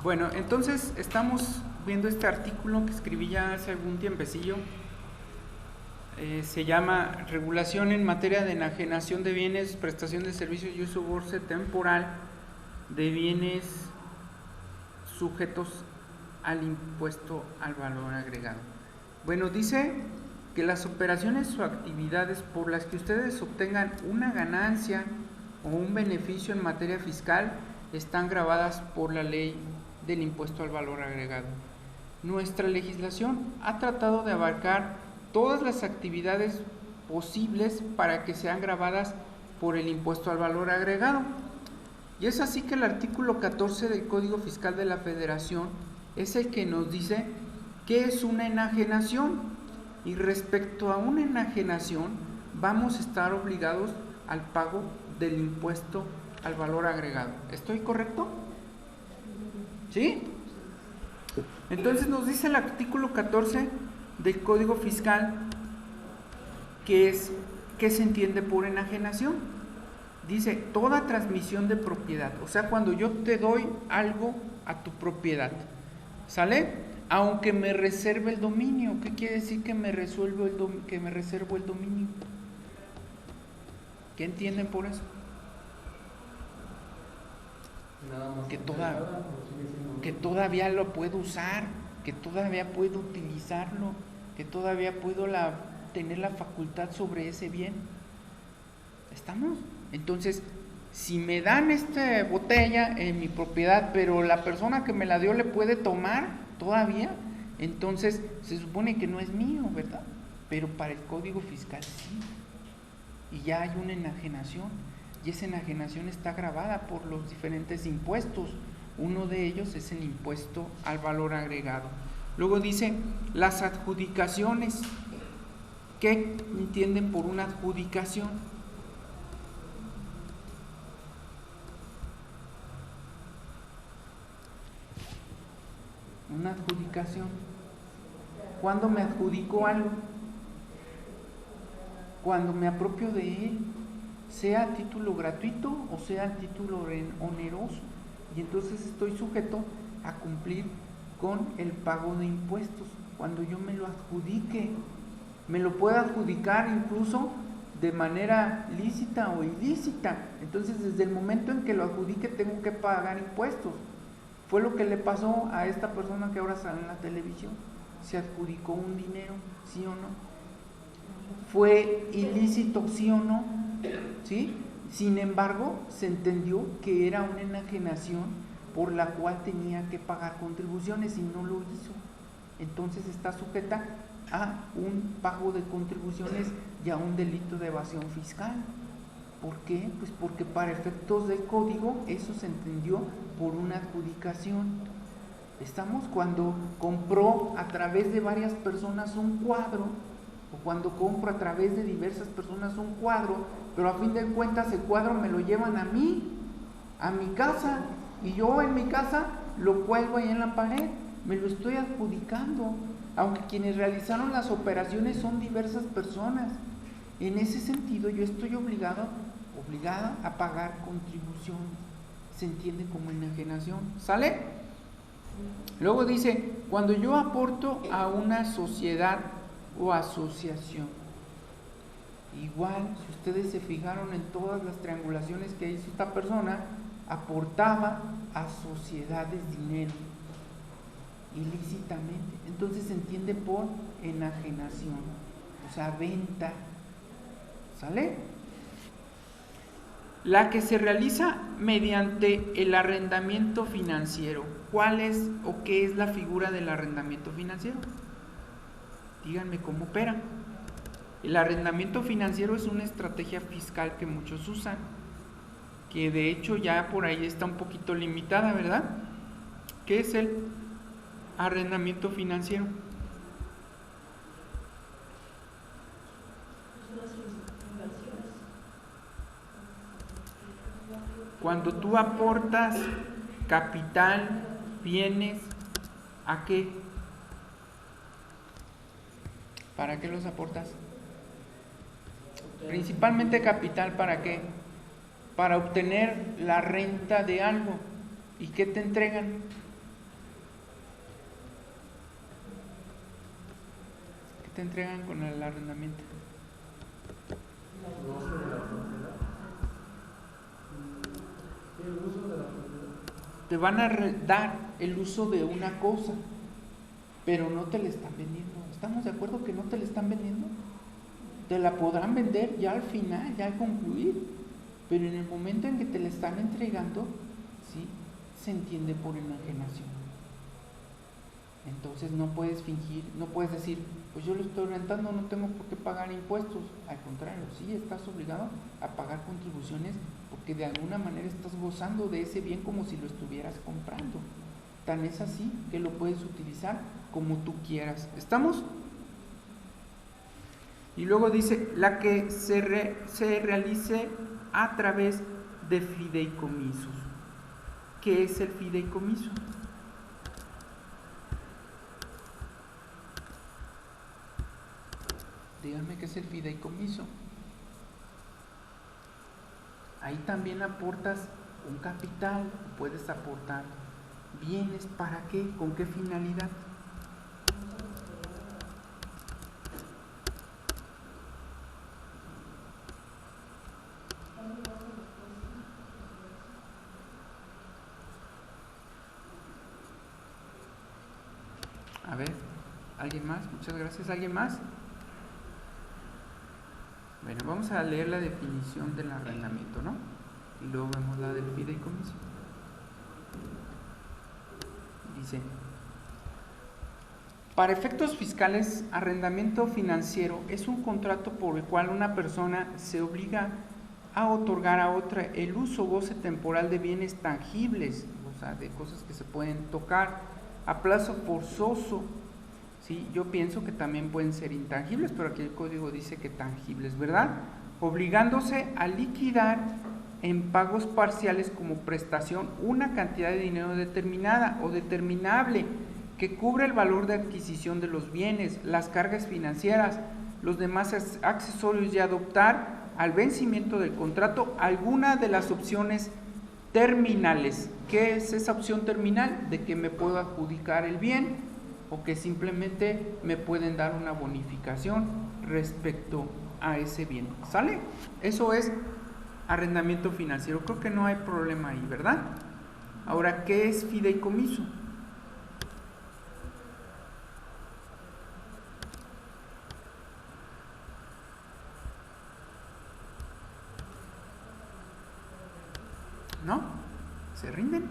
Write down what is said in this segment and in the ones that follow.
Bueno, entonces estamos viendo este artículo que escribí ya hace algún tiempecillo. Se llama Regulación en materia de enajenación de bienes, prestación de servicios y uso goce temporal de bienes sujetos al impuesto al valor agregado. Bueno, dice que las operaciones o actividades por las que ustedes obtengan una ganancia o un beneficio en materia fiscal están gravadas por la ley del impuesto al valor agregado. Nuestra legislación ha tratado de abarcar todas las actividades posibles para que sean gravadas por el impuesto al valor agregado. Y es así que el artículo 14 del Código Fiscal de la Federación es el que nos dice qué es una enajenación. Y respecto a una enajenación, vamos a estar obligados al pago del impuesto al valor agregado. ¿Estoy correcto? ¿Sí? Entonces nos dice el artículo 14 del Código Fiscal qué se entiende por enajenación. Dice, toda transmisión de propiedad, o sea, cuando yo te doy algo a tu propiedad, ¿sale? Aunque me reserve el dominio. ¿Qué quiere decir que me reservo el dominio? ¿Qué entienden por eso? Que todavía lo puedo usar, que todavía puedo utilizarlo, que todavía puedo tener la facultad sobre ese bien. ¿Estamos? Entonces, si me dan esta botella en mi propiedad, pero la persona que me la dio le puede tomar todavía, entonces se supone que no es mío, ¿verdad? Pero para el Código Fiscal sí. Y ya hay una enajenación. Y esa enajenación está gravada por los diferentes impuestos. Uno de ellos es el impuesto al valor agregado. Luego dice, las adjudicaciones. ¿Qué entienden por una adjudicación? Una adjudicación. ¿Cuándo me adjudico algo? Cuando me apropio de él, sea a título gratuito o sea a título oneroso, y entonces estoy sujeto a cumplir con el pago de impuestos. Cuando yo me lo adjudique, me lo puedo adjudicar incluso de manera lícita o ilícita. Entonces, desde el momento en que lo adjudique, tengo que pagar impuestos. Fue lo que le pasó a esta persona que ahora sale en la televisión. Se adjudicó un dinero, ¿sí o no? ¿Fue ilícito, sí o no? ¿Sí? Sin embargo, se entendió que era una enajenación por la cual tenía que pagar contribuciones y no lo hizo. Entonces está sujeta a un pago de contribuciones y a un delito de evasión fiscal. ¿Por qué? Pues porque para efectos del código eso se entendió por una adjudicación. Estamos cuando compró a través de varias personas un cuadro, o cuando compro a través de diversas personas un cuadro, pero a fin de cuentas el cuadro me lo llevan a mí, a mi casa, y yo en mi casa lo cuelgo ahí en la pared, me lo estoy adjudicando, aunque quienes realizaron las operaciones son diversas personas. En ese sentido yo estoy obligada a pagar contribución. Se entiende como enajenación, ¿sale? Luego dice, cuando yo aporto a una sociedad o asociación, igual, si ustedes se fijaron en todas las triangulaciones que hizo esta persona, aportaba a sociedades dinero ilícitamente. Entonces se entiende por enajenación, o sea, venta, ¿sale? La que se realiza mediante el arrendamiento financiero. ¿Cuál es o qué es la figura del arrendamiento financiero? Díganme cómo opera. El arrendamiento financiero es una estrategia fiscal que muchos usan, que de hecho ya por ahí está un poquito limitada, ¿verdad? ¿Qué es el arrendamiento financiero? Cuando tú aportas capital, bienes, ¿a qué? ¿Para qué los aportas? Principalmente capital, ¿para qué? Para obtener la renta de algo. ¿Y qué te entregan? te entregan con el arrendamiento? El uso de la propiedad. El uso de la propiedad. Te van a dar el uso de una cosa, pero no te la están vendiendo. ¿Estamos de acuerdo que no te la están vendiendo? Te la podrán vender ya al final, ya al concluir, pero en el momento en que te la están entregando, sí, se entiende por enajenación. Entonces no puedes fingir, no puedes decir, pues yo lo estoy rentando, no tengo por qué pagar impuestos. Al contrario, sí estás obligado a pagar contribuciones porque de alguna manera estás gozando de ese bien como si lo estuvieras comprando. Tan es así que lo puedes utilizar como tú quieras. ¿Estamos? Y luego dice, la que se realice a través de fideicomisos. ¿Qué es el fideicomiso? Díganme qué es el fideicomiso. Ahí también aportas un capital, puedes aportar bienes. ¿Para qué? ¿Con qué finalidad? A ver, ¿alguien más? Muchas gracias. ¿Alguien más? Bueno, vamos a leer la definición del arrendamiento, ¿no? Y luego vemos la del fideicomiso. Dice, para efectos fiscales, arrendamiento financiero es un contrato por el cual una persona se obliga a otorgar a otra el uso o goce temporal de bienes tangibles, o sea, de cosas que se pueden tocar, a plazo forzoso. Sí, yo pienso que también pueden ser intangibles, pero aquí el código dice que tangibles, ¿verdad? Obligándose a liquidar en pagos parciales como prestación una cantidad de dinero determinada o determinable que cubre el valor de adquisición de los bienes, las cargas financieras, los demás accesorios y adoptar al vencimiento del contrato alguna de las opciones terminales. ¿Qué es esa opción terminal? De que me puedo adjudicar el bien o que simplemente me pueden dar una bonificación respecto a ese bien. ¿Sale? Eso es arrendamiento financiero. Creo que no hay problema ahí, ¿verdad? Ahora, ¿qué es fideicomiso? ¿No? ¿Se rinden?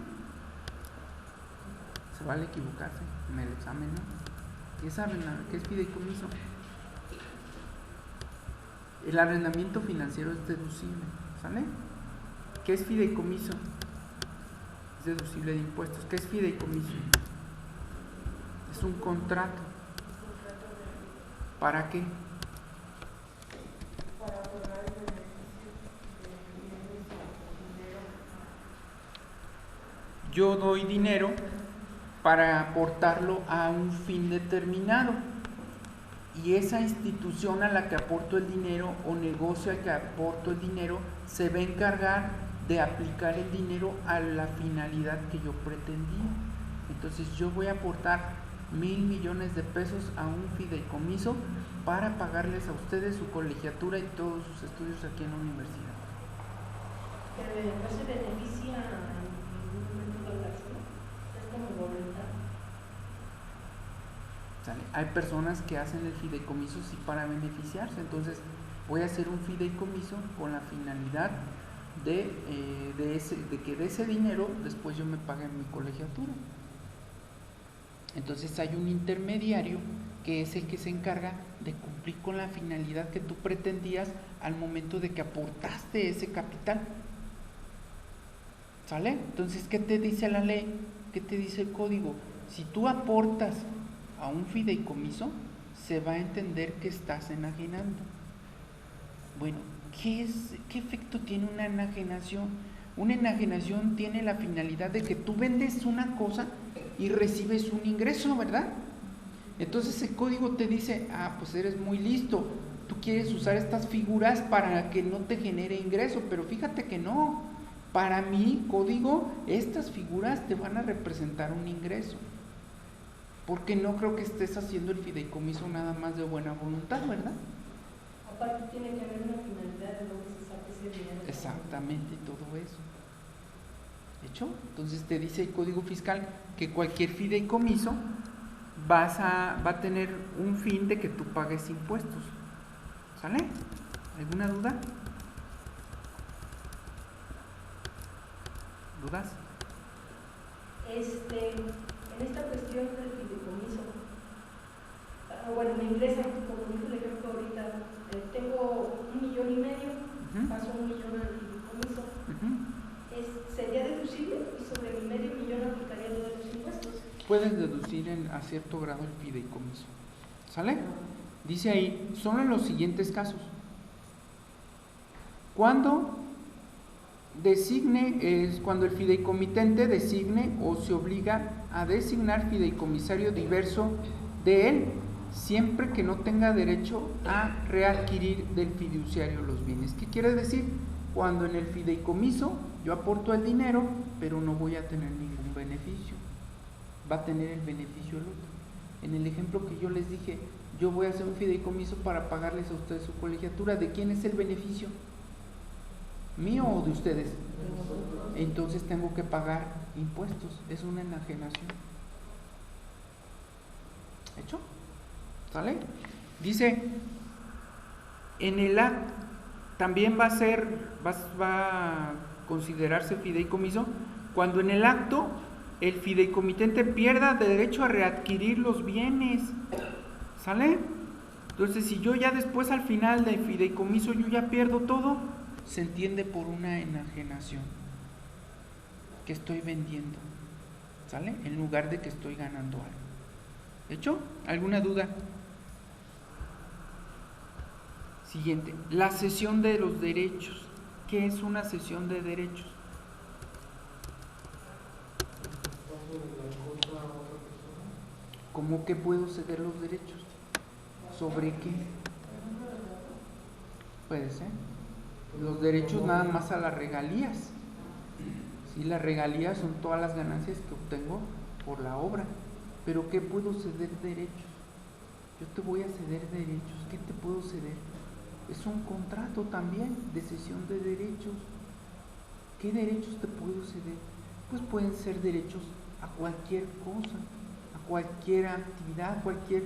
Se vale equivocarse en el examen, ¿no? ¿Qué es fideicomiso? El arrendamiento financiero es deducible, ¿sale? ¿Qué es fideicomiso? Es deducible de impuestos. ¿Qué es fideicomiso? Es un contrato. ¿Para qué? Para otorgar el beneficio de bienes o dinero. Yo doy dinero para aportarlo a un fin determinado y esa institución a la que aporto el dinero o negocio al que aporto el dinero se va a encargar de aplicar el dinero a la finalidad que yo pretendía. Entonces yo voy a aportar 1,000 millones de pesos a un fideicomiso para pagarles a ustedes su colegiatura y todos sus estudios aquí en la universidad. Pero no se beneficia en ningún momento del gasto, es como voluntad. ¿Sale? Hay personas que hacen el fideicomiso sí para beneficiarse, entonces voy a hacer un fideicomiso con la finalidad de que de ese dinero después yo me pague mi colegiatura. Entonces hay un intermediario que es el que se encarga de cumplir con la finalidad que tú pretendías al momento de que aportaste ese capital. ¿Sale? Entonces, ¿qué te dice la ley? ¿Qué te dice el código? Si tú aportas a un fideicomiso, se va a entender que estás enajenando. Bueno, ¿qué efecto tiene una enajenación? Una enajenación tiene la finalidad de que tú vendes una cosa y recibes un ingreso, ¿verdad? Entonces el código te dice, pues eres muy listo, tú quieres usar estas figuras para que no te genere ingreso, pero fíjate que no, para mi código estas figuras te van a representar un ingreso. Porque no creo que estés haciendo el fideicomiso nada más de buena voluntad, ¿verdad? Aparte tiene que haber una finalidad de dónde se saque ese dinero. Exactamente, todo eso. ¿Hecho? Entonces te dice el Código Fiscal que cualquier fideicomiso va a tener un fin de que tú pagues impuestos. ¿Sale? ¿Alguna duda? ¿Dudas? En esta cuestión del fideicomiso, bueno, me ingresa, como dijo el ejemplo ahorita, tengo 1,5 millones, paso 1 millón al fideicomiso, ¿sería deducible y sobre mi medio millón aplicaría lo de los impuestos? Puedes deducir a cierto grado el fideicomiso. ¿Sale? Dice ahí, solo en los siguientes casos. Cuando cuando el fideicomitente designe o se obliga a designar fideicomisario diverso de él, siempre que no tenga derecho a readquirir del fiduciario los bienes. ¿Qué quiere decir? Cuando en el fideicomiso yo aporto el dinero, pero no voy a tener ningún beneficio, va a tener el beneficio el otro. En el ejemplo que yo les dije, yo voy a hacer un fideicomiso para pagarles a ustedes su colegiatura. ¿De quién es el beneficio? ¿Mío o de ustedes? Entonces tengo que pagar impuestos, es una enajenación. ¿Hecho? ¿Sale? Dice, en el acto también va a considerarse fideicomiso cuando en el acto el fideicomitente pierda derecho a readquirir los bienes. ¿Sale? Entonces, si yo ya después al final del fideicomiso yo ya pierdo todo, se entiende por una enajenación, que estoy vendiendo, ¿sale? En lugar de que estoy ganando algo. ¿Hecho? ¿Alguna duda? Siguiente, la cesión de los derechos. ¿Qué es una cesión de derechos? ¿Cómo que puedo ceder los derechos? ¿Sobre qué? Puede ser. Los derechos nada más a las regalías. Sí, las regalías son todas las ganancias que obtengo por la obra. Pero ¿qué puedo ceder derechos? Yo te voy a ceder derechos. ¿Qué te puedo ceder? Es un contrato también de cesión de derechos. ¿Qué derechos te puedo ceder? Pues pueden ser derechos a cualquier cosa, a cualquier actividad, cualquier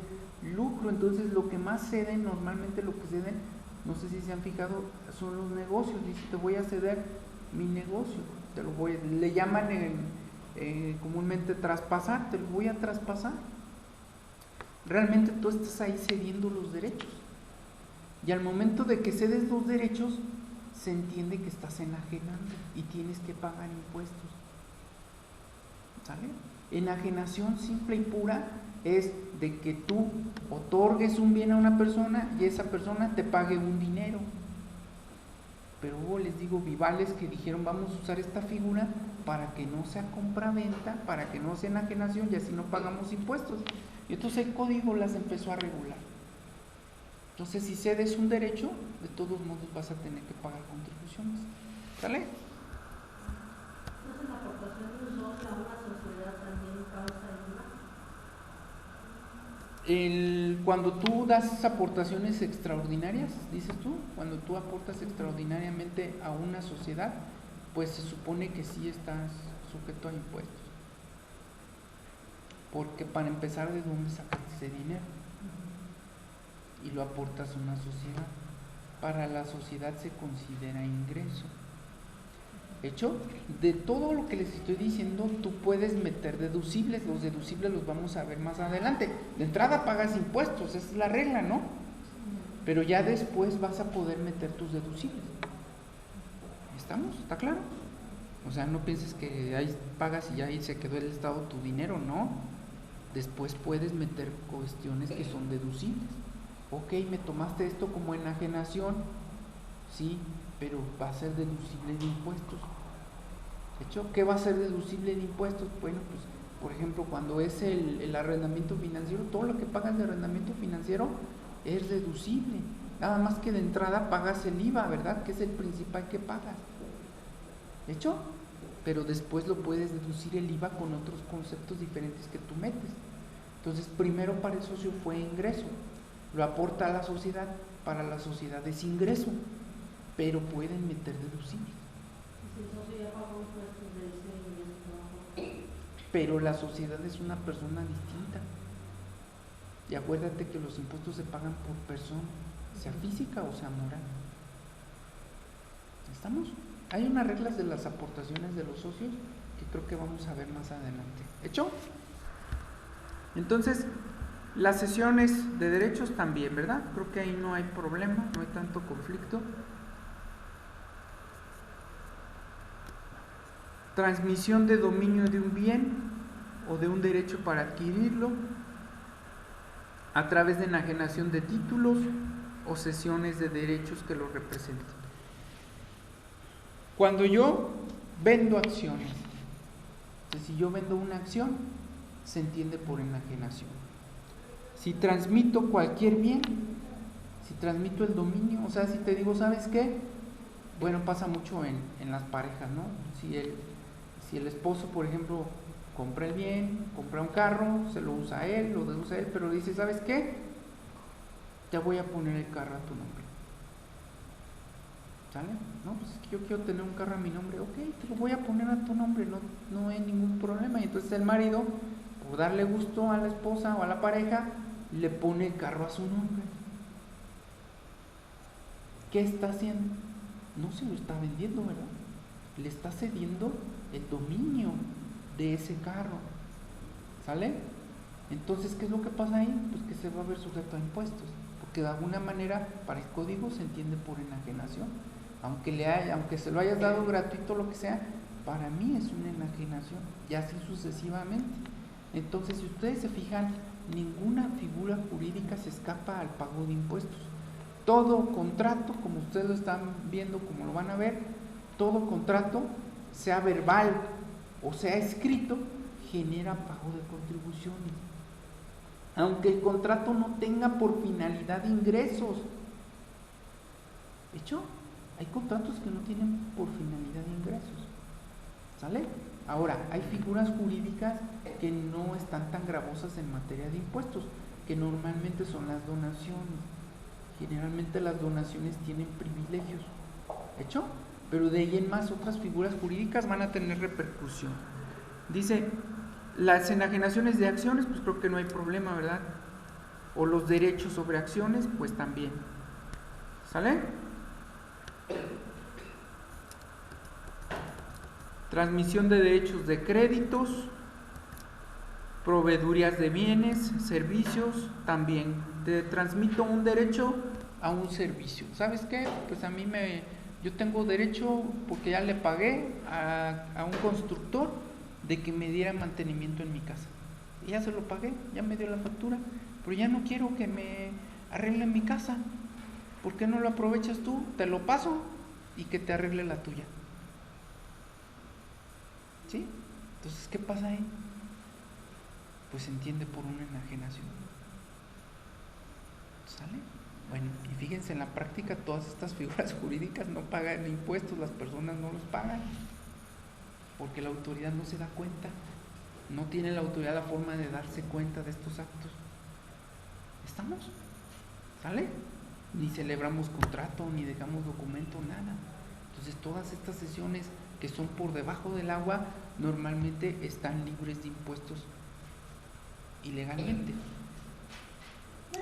lucro. Entonces lo que más ceden, normalmente lo que ceden, no sé si se han fijado, son los negocios. Dice, te voy a ceder mi negocio, le llaman comúnmente traspasar, te lo voy a traspasar. Realmente tú estás ahí cediendo los derechos. Y al momento de que cedes los derechos, se entiende que estás enajenando y tienes que pagar impuestos. ¿Sale? Enajenación simple y pura es de que tú otorgues un bien a una persona y esa persona te pague un dinero. Pero hubo, les digo, vivales que dijeron, vamos a usar esta figura para que no sea compraventa, para que no sea enajenación y así no pagamos impuestos. Y entonces el código las empezó a regular. Entonces, si cedes un derecho, de todos modos vas a tener que pagar contribuciones. ¿Sale? Entonces, la aportación de un socio a una sociedad también causa IVA. Cuando tú das aportaciones extraordinarias, dices tú, cuando tú aportas extraordinariamente a una sociedad, pues se supone que sí estás sujeto a impuestos. Porque para empezar, ¿de dónde sacaste ese dinero? Y lo aportas a una sociedad. Para la sociedad se considera ingreso. ¿Hecho? De todo lo que les estoy diciendo, tú puedes meter deducibles. Los deducibles los vamos a ver más adelante. De entrada pagas impuestos, esa es la regla, ¿no? Pero ya después vas a poder meter tus deducibles. ¿Estamos? ¿Está claro? O sea, no pienses que ahí pagas y ya ahí se quedó el Estado tu dinero, no. Después puedes meter cuestiones que son deducibles. Ok, me tomaste esto como enajenación, sí, pero va a ser deducible de impuestos. ¿De hecho, qué va a ser deducible de impuestos? Bueno, pues, por ejemplo, cuando es el arrendamiento financiero, todo lo que pagas de arrendamiento financiero es deducible. Nada más que de entrada pagas el IVA, ¿verdad? Que es el principal que pagas. ¿De hecho? Pero después lo puedes deducir el IVA con otros conceptos diferentes que tú metes. Entonces, primero para el socio fue ingreso, lo aporta a la sociedad, para la sociedad es ingreso, pero pueden meter deducibles. Pero la sociedad es una persona distinta. Y acuérdate que los impuestos se pagan por persona, sea física o sea moral. ¿Estamos? Hay unas reglas de las aportaciones de los socios que creo que vamos a ver más adelante. ¿Hecho? Entonces, las cesiones de derechos también, ¿verdad? Creo que ahí no hay problema, no hay tanto conflicto. Transmisión de dominio de un bien o de un derecho para adquirirlo a través de enajenación de títulos o cesiones de derechos que lo representen. Cuando yo vendo acciones, entonces si yo vendo una acción, se entiende por enajenación. Si transmito cualquier bien, si transmito el dominio, o sea, si te digo, ¿sabes qué? Bueno, pasa mucho en las parejas, ¿no? Si el esposo, por ejemplo, compra el bien, compra un carro, se lo usa él, lo usa él, pero dice, ¿sabes qué? Te voy a poner el carro a tu nombre. ¿Sale? No, pues es que yo quiero tener un carro a mi nombre. Ok, te lo voy a poner a tu nombre, no hay ningún problema. Y entonces el marido, por darle gusto a la esposa o a la pareja, le pone el carro a su nombre. ¿Qué está haciendo? No se lo está vendiendo, ¿verdad? Le está cediendo el dominio de ese carro. ¿Sale? Entonces, ¿qué es lo que pasa ahí? Pues que se va a ver sujeto a impuestos, porque de alguna manera para el código se entiende por enajenación. Aunque se lo hayas dado gratuito, lo que sea, para mí es una enajenación, y así sucesivamente. Entonces, si ustedes se fijan, ninguna figura jurídica se escapa al pago de impuestos. Todo contrato, como ustedes lo están viendo, como lo van a ver, todo contrato, sea verbal o sea escrito, genera pago de contribuciones. Aunque el contrato no tenga por finalidad ingresos. ¿De hecho? Hay contratos que no tienen por finalidad ingresos. ¿Sale? Ahora, hay figuras jurídicas que no están tan gravosas en materia de impuestos, que normalmente son las donaciones. Generalmente las donaciones tienen privilegios. ¿Hecho? Pero de ahí en más otras figuras jurídicas van a tener repercusión. Dice, las enajenaciones de acciones, pues creo que no hay problema, ¿verdad? O los derechos sobre acciones, pues también. ¿Sale? Transmisión de derechos de créditos, proveedurías de bienes, servicios, también. Te transmito un derecho a un servicio. ¿Sabes qué? Pues yo tengo derecho, porque ya le pagué a un constructor, de que me diera mantenimiento en mi casa. Y ya se lo pagué, ya me dio la factura, pero ya no quiero que me arregle mi casa. ¿Por qué no lo aprovechas tú? Te lo paso y que te arregle la tuya. ¿Sí? Entonces, ¿qué pasa ahí? Pues se entiende por una enajenación. ¿Sale? Bueno, y fíjense, en la práctica todas estas figuras jurídicas no pagan impuestos, las personas no los pagan, porque la autoridad no se da cuenta, no tiene la autoridad la forma de darse cuenta de estos actos. ¿Estamos? ¿Sale? Ni celebramos contrato, ni dejamos documento, nada. Entonces todas estas sesiones que son por debajo del agua normalmente están libres de impuestos ilegalmente.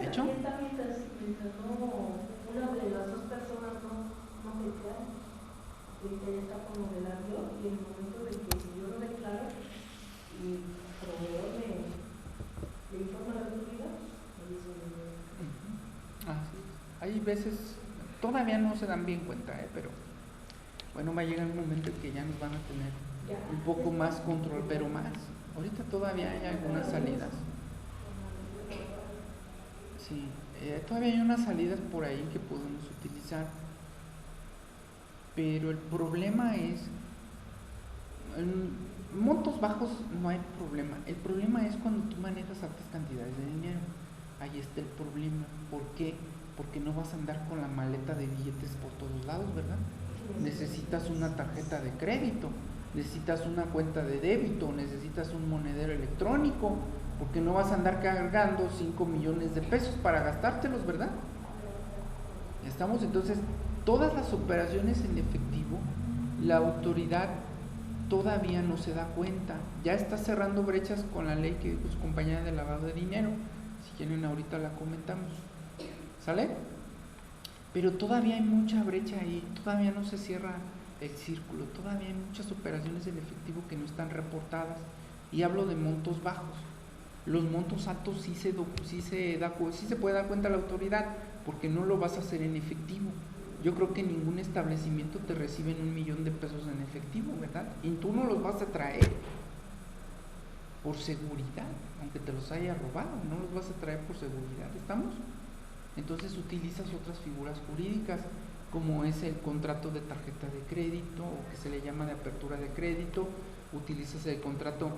¿Hecho? Mientras no, una de las dos personas no declara, ya está como delación, y en el momento de que yo lo declaro y el proveedor me informa la autoridad, me dice. Hay veces, todavía no se dan bien cuenta, pero bueno, va a llegar un momento en que ya nos van a tener un poco más control, pero más. Ahorita todavía hay algunas salidas. Sí, todavía hay unas salidas por ahí que podemos utilizar, pero el problema es, en montos bajos no hay problema. El problema es cuando tú manejas altas cantidades de dinero. Ahí está el problema. ¿Por qué? Porque no vas a andar con la maleta de billetes por todos lados, ¿verdad? Necesitas una tarjeta de crédito, necesitas una cuenta de débito, necesitas un monedero electrónico, porque no vas a andar cargando 5 millones de pesos para gastártelos, ¿verdad? Estamos entonces, todas las operaciones en efectivo, la autoridad todavía no se da cuenta, ya está cerrando brechas con la ley que dijo su compañera de lavado de dinero, si quieren ahorita la comentamos, ¿sale? Pero todavía hay mucha brecha ahí, todavía no se cierra el círculo, todavía hay muchas operaciones en efectivo que no están reportadas, y hablo de montos bajos. Los montos altos sí se puede dar cuenta la autoridad, porque no lo vas a hacer en efectivo. Yo creo que ningún establecimiento te recibe 1 millón de pesos en efectivo, ¿verdad? Y tú no los vas a traer por seguridad, aunque te los haya robado, no los vas a traer por seguridad, ¿estamos? Entonces utilizas otras figuras jurídicas, como es el contrato de tarjeta de crédito, o que se le llama de apertura de crédito, utilizas el contrato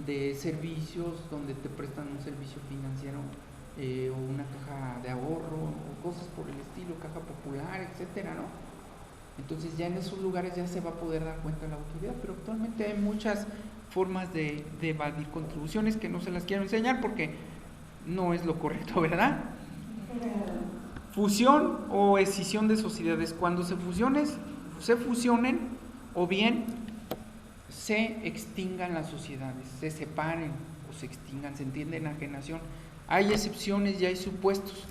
de servicios, donde te prestan un servicio financiero, o una caja de ahorro, o cosas por el estilo, caja popular, etcétera, ¿no? Entonces ya en esos lugares ya se va a poder dar cuenta la autoridad, pero actualmente hay muchas formas de evadir contribuciones que no se las quiero enseñar porque no es lo correcto, ¿verdad? Fusión o escisión de sociedades. Cuando se fusionen o bien se extingan las sociedades, se separen o se extingan, se entiende enajenación. Hay excepciones y hay supuestos,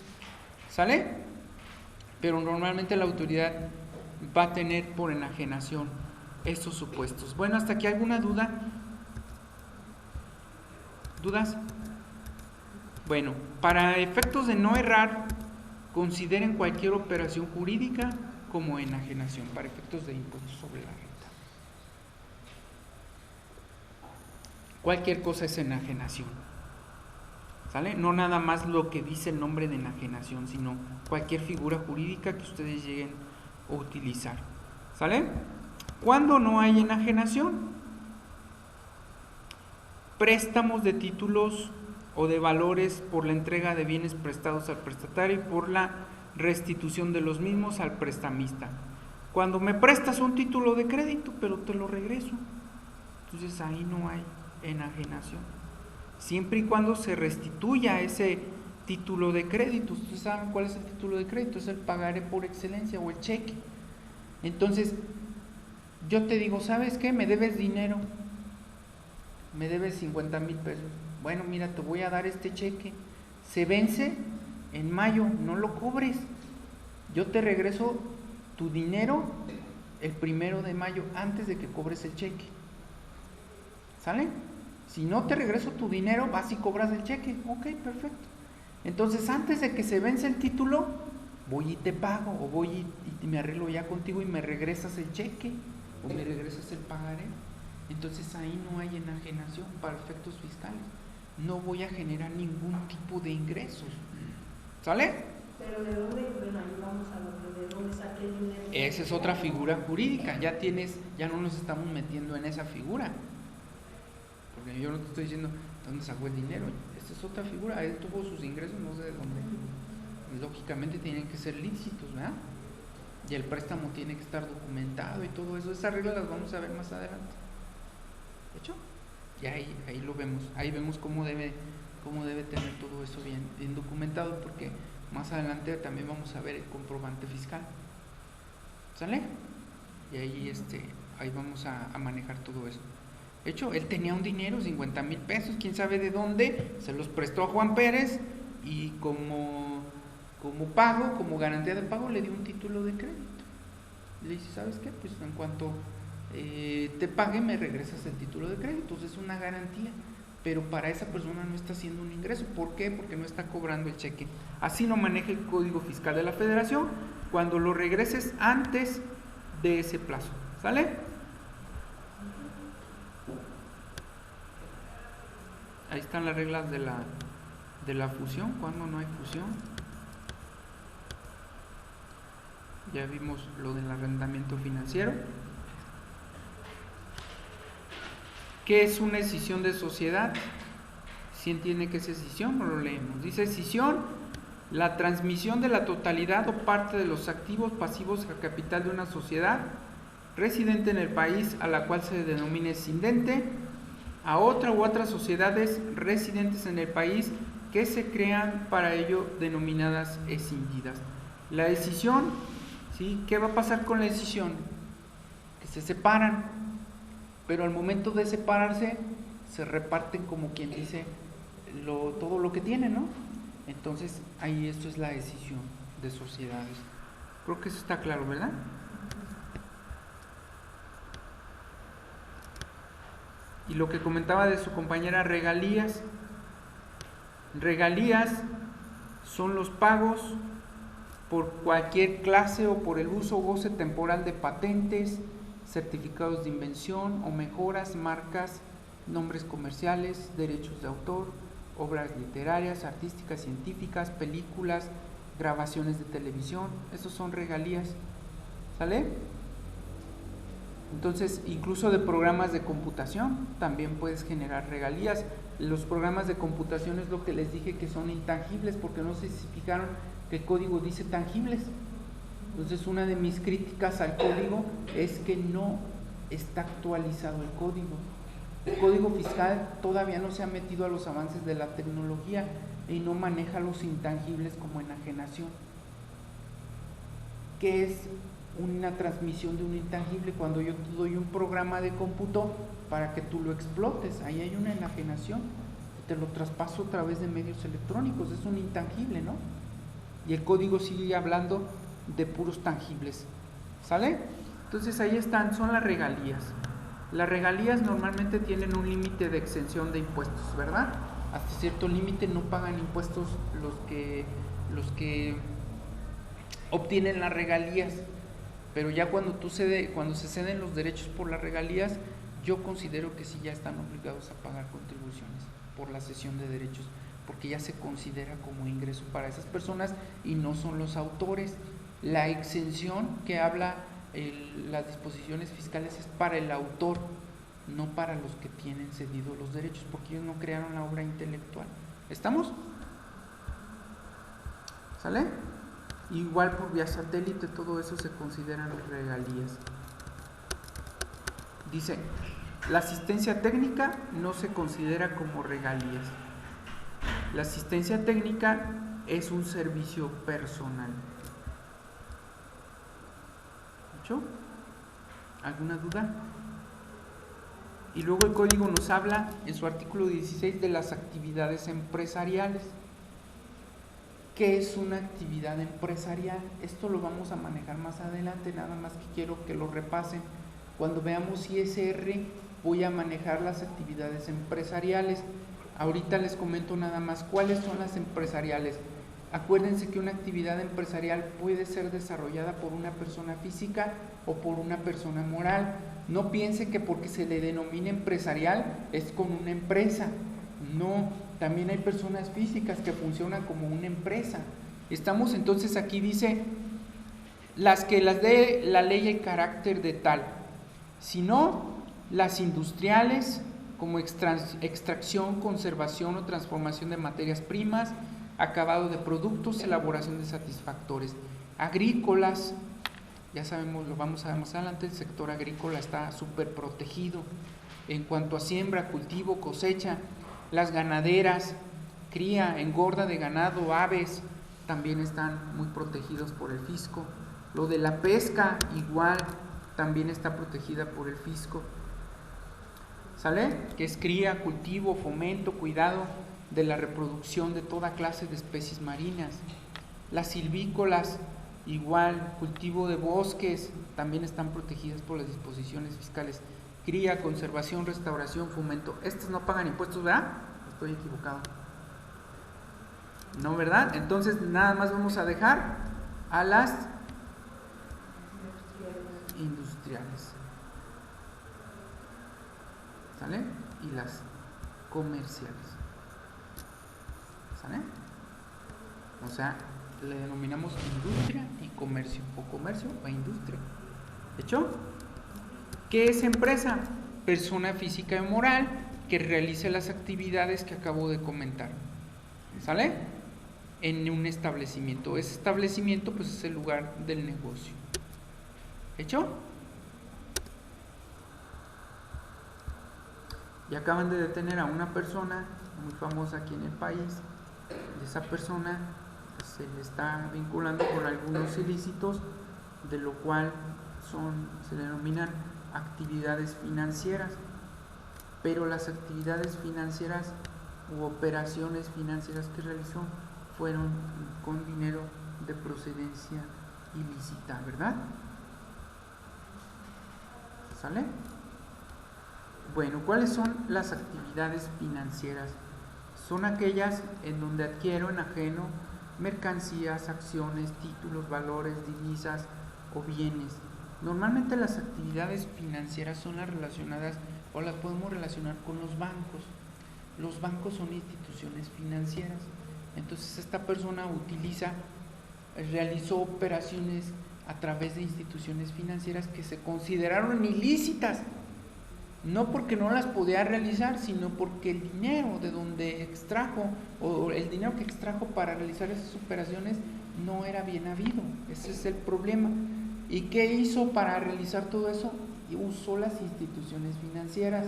¿sale? Pero normalmente la autoridad va a tener por enajenación estos supuestos. Bueno, hasta aquí, ¿alguna duda? ¿Dudas? Bueno, para efectos de no errar, consideren cualquier operación jurídica como enajenación, para efectos de impuestos sobre la renta. Cualquier cosa es enajenación, ¿sale? No nada más lo que dice el nombre de enajenación, sino cualquier figura jurídica que ustedes lleguen a utilizar, ¿sale? ¿Cuándo no hay enajenación? Préstamos de títulos o de valores por la entrega de bienes prestados al prestatario y por la restitución de los mismos al prestamista. Cuando me prestas un título de crédito, pero te lo regreso, entonces ahí no hay enajenación. Siempre y cuando se restituya ese título de crédito. Ustedes saben cuál es el título de crédito, es el pagaré por excelencia o el cheque. Entonces, yo te digo, ¿sabes qué? Me debes dinero, me debes 50,000 pesos. Bueno, mira, te voy a dar este cheque, se vence en mayo, no lo cobres, yo te regreso tu dinero el 1 de mayo antes de que cobres el cheque, ¿sale? Si no te regreso tu dinero, vas y cobras el cheque. Ok, perfecto. Entonces, antes de que se vence el título, voy y te pago, o voy y me arreglo ya contigo y me regresas el cheque, o me regresas el pagaré. Entonces ahí no hay enajenación para efectos fiscales. No voy a generar ningún tipo de ingresos. ¿Sale? Pero ¿de dónde? Bueno, ahí vamos a lo de dónde saqué el dinero. Esa es otra figura jurídica. Ya no nos estamos metiendo en esa figura. Porque yo no te estoy diciendo dónde sacó el dinero. Esta es otra figura. Él tuvo sus ingresos, no sé de dónde. Lógicamente tienen que ser lícitos, ¿verdad? Y el préstamo tiene que estar documentado y todo eso. Esas reglas las vamos a ver más adelante. ¿De hecho? Y ahí lo vemos. Ahí vemos cómo debe tener todo eso bien documentado, porque más adelante también vamos a ver el comprobante fiscal. ¿Sale? Y ahí vamos a manejar todo eso. De hecho, él tenía un dinero, 50,000 pesos, quién sabe de dónde, se los prestó a Juan Pérez y como pago, como garantía de pago, le dio un título de crédito. Le dice, ¿sabes qué? Pues en cuanto te pague, me regresas el título de crédito. Entonces es una garantía, pero para esa persona no está haciendo un ingreso. ¿Por qué? Porque no está cobrando el cheque. Así lo maneja el Código Fiscal de la Federación, cuando lo regreses antes de ese plazo. ¿Sale? Ahí están las reglas de la fusión. ¿Cuándo no hay fusión? Ya vimos lo del arrendamiento financiero. ¿Qué es una escisión de sociedad? ¿Sí entiende qué es escisión? No lo leemos. Dice escisión, la transmisión de la totalidad o parte de los activos pasivos al capital de una sociedad residente en el país a la cual se denomine escindente, a otra u otras sociedades residentes en el país que se crean para ello denominadas escindidas. La decisión, ¿sí? ¿Qué va a pasar con la decisión? Que se separan, pero al momento de separarse se reparten, como quien dice, todo lo que tienen, ¿no? Entonces ahí esto es la decisión de sociedades. Creo que eso está claro, ¿verdad? Y lo que comentaba de su compañera, regalías. Regalías son los pagos por cualquier clase o por el uso o goce temporal de patentes, certificados de invención o mejoras, marcas, nombres comerciales, derechos de autor, obras literarias, artísticas, científicas, películas, grabaciones de televisión. Esos son regalías. ¿Sale? Entonces, incluso de programas de computación también puedes generar regalías. Los programas de computación es lo que les dije, que son intangibles, porque no sé si fijaron que el código dice tangibles. Entonces, una de mis críticas al código es que no está actualizado el código. El código fiscal todavía no se ha metido a los avances de la tecnología y no maneja los intangibles como enajenación. ¿Qué es una transmisión de un intangible? Cuando yo te doy un programa de cómputo para que tú lo explotes, ahí hay una enajenación, te lo traspaso a través de medios electrónicos, es un intangible, ¿no? Y el código sigue hablando de puros tangibles, ¿sale? Entonces ahí están, son las regalías. Las regalías normalmente tienen un límite de exención de impuestos, ¿verdad? Hasta cierto límite no pagan impuestos los que obtienen las regalías. Pero ya cuando se ceden los derechos por las regalías, yo considero que sí ya están obligados a pagar contribuciones por la cesión de derechos, porque ya se considera como ingreso para esas personas y no son los autores. La exención que habla las disposiciones fiscales es para el autor, no para los que tienen cedido los derechos, porque ellos no crearon la obra intelectual. ¿Estamos? ¿Sale? Igual por vía satélite, todo eso se consideran regalías. Dice, la asistencia técnica no se considera como regalías. La asistencia técnica es un servicio personal. ¿Hecho? ¿Alguna duda? Y luego el código nos habla en su artículo 16 de las actividades empresariales. ¿Qué es una actividad empresarial? Esto lo vamos a manejar más adelante, nada más que quiero que lo repasen. Cuando veamos ISR, voy a manejar las actividades empresariales. Ahorita les comento nada más cuáles son las empresariales. Acuérdense que una actividad empresarial puede ser desarrollada por una persona física o por una persona moral. No piense que porque se le denomina empresarial es con una empresa. No, también hay personas físicas que funcionan como una empresa. Estamos entonces aquí, dice, las que las dé la ley el carácter de tal, sino las industriales, como extracción, conservación o transformación de materias primas, acabado de productos, elaboración de satisfactores. Agrícolas, ya sabemos, lo vamos a ver más adelante, el sector agrícola está súper protegido en cuanto a siembra, cultivo, cosecha. Las ganaderas, cría, engorda de ganado, aves, también están muy protegidos por el fisco. Lo de la pesca, igual, también está protegida por el fisco. ¿Sale? Que es cría, cultivo, fomento, cuidado de la reproducción de toda clase de especies marinas. Las silvícolas, igual, cultivo de bosques, también están protegidas por las disposiciones fiscales. Cría, conservación, restauración, fomento. Estas no pagan impuestos, ¿verdad? Estoy equivocado. No, ¿verdad? Entonces nada más vamos a dejar a las industriales. ¿Sale? Y las comerciales. ¿Sale? O sea, le denominamos industria y comercio, o comercio o industria. ¿Hecho? ¿Qué es empresa? Persona física y moral que realice las actividades que acabo de comentar. ¿Sale? En un establecimiento. Ese establecimiento pues es el lugar del negocio. ¿Hecho? y acaban de detener a una persona muy famosa aquí en el país, y esa persona pues, se le está vinculando con algunos ilícitos, de lo cual se denominan actividades financieras, pero las actividades financieras u operaciones financieras que realizó fueron con dinero de procedencia ilícita, ¿verdad? ¿Sale? Bueno, ¿cuáles son las actividades financieras? Son aquellas en donde adquiero, enajeno mercancías, acciones, títulos, valores, divisas o bienes. Normalmente las actividades financieras son las relacionadas o las podemos relacionar con los bancos. Los bancos son instituciones financieras. Entonces esta persona realizó operaciones a través de instituciones financieras que se consideraron ilícitas, no porque no las podía realizar, sino porque el dinero de donde extrajo, o el dinero que extrajo para realizar esas operaciones no era bien habido. Ese es el problema. ¿Y qué hizo para realizar todo eso? Y usó las instituciones financieras.